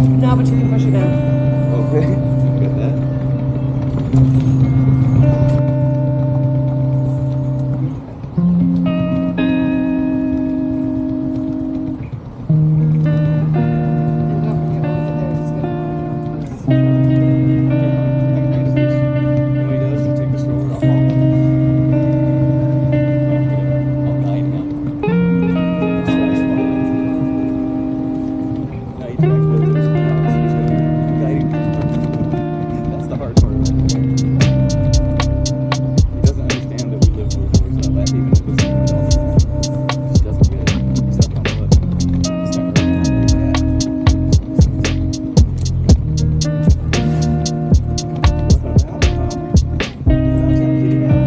No, but you can push it down. Okay. Got that. And don't forget when we get there, he's gonna When he does, you take the stroller, I'll follow him. I'll guide him. Slash follow him. No, you can actually go to his house. He's gonna guide him. That's the hard part. He doesn't understand that we live both ways on that, even if it's someone else. He just doesn't get it. Except on the left. He's not really bad. What's about, huh? I'm trying to get it out.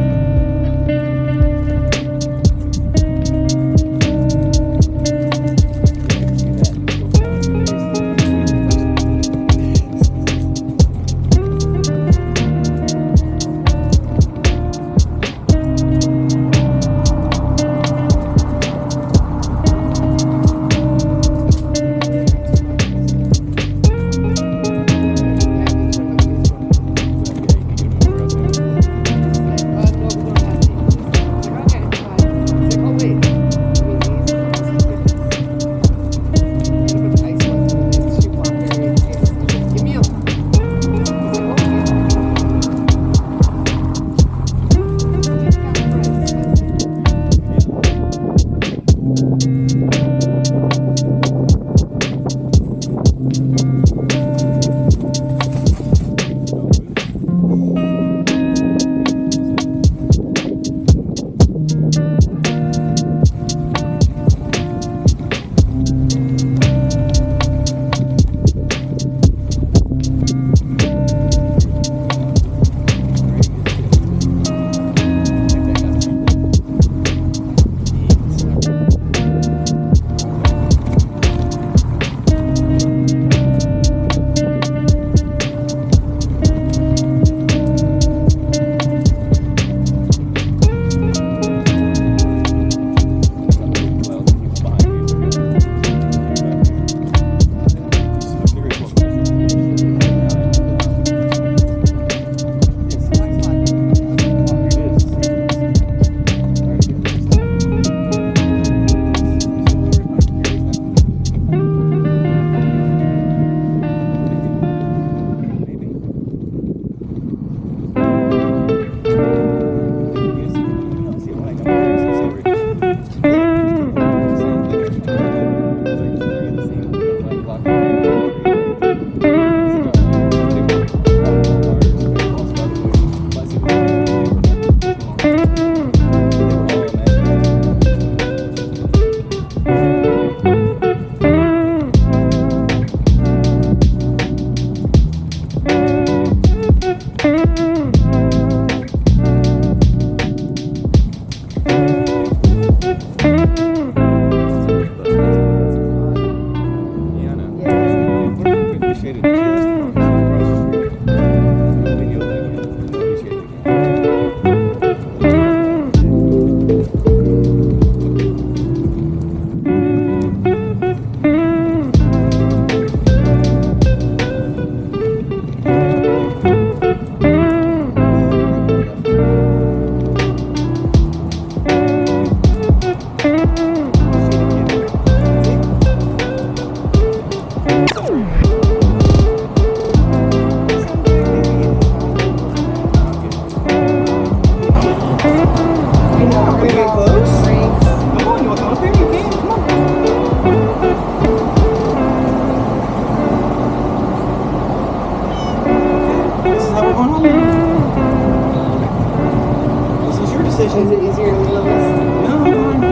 Is it easier to wheel this? No, I'm fine.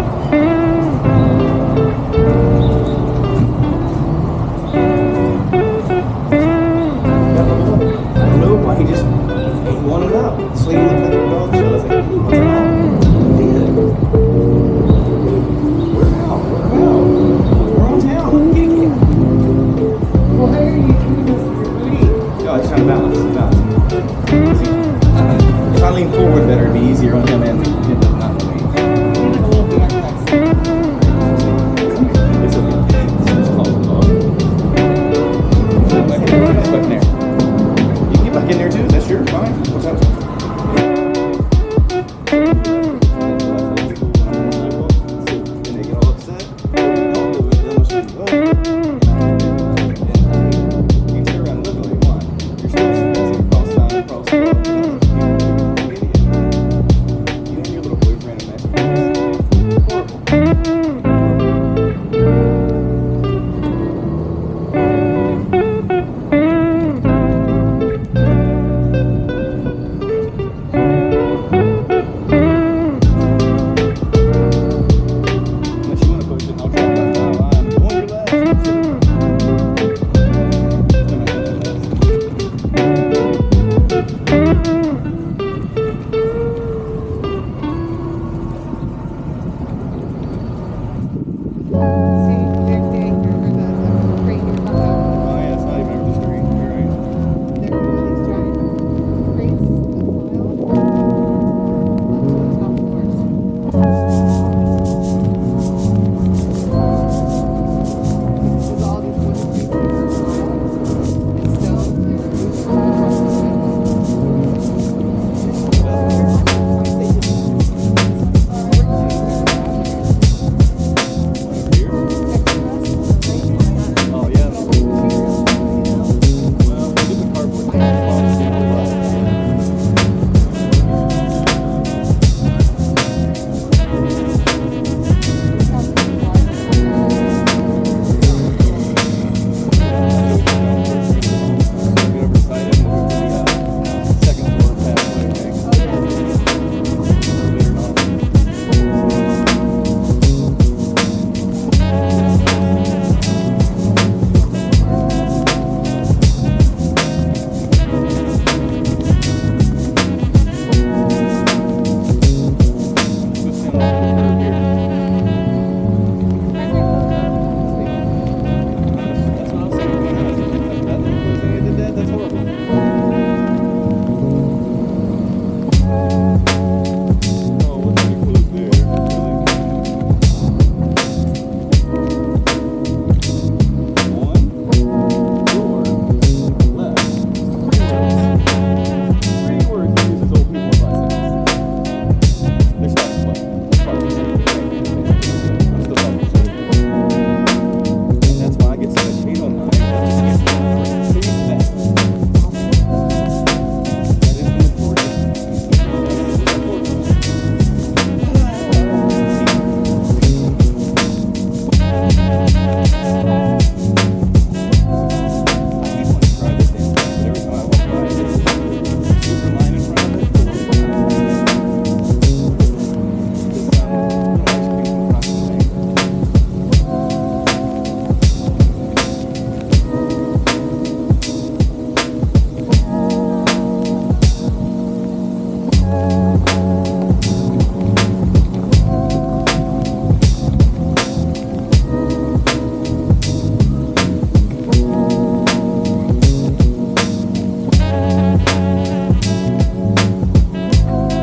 I don't know why he just ain't wanted out. This lady looked at her dog show. I was like, he wants out. He did. We're out. We're on town. Get it. Well, how are you doing this with your booty? No, I was trying to balance. If I lean forward better, it'd be easier on him.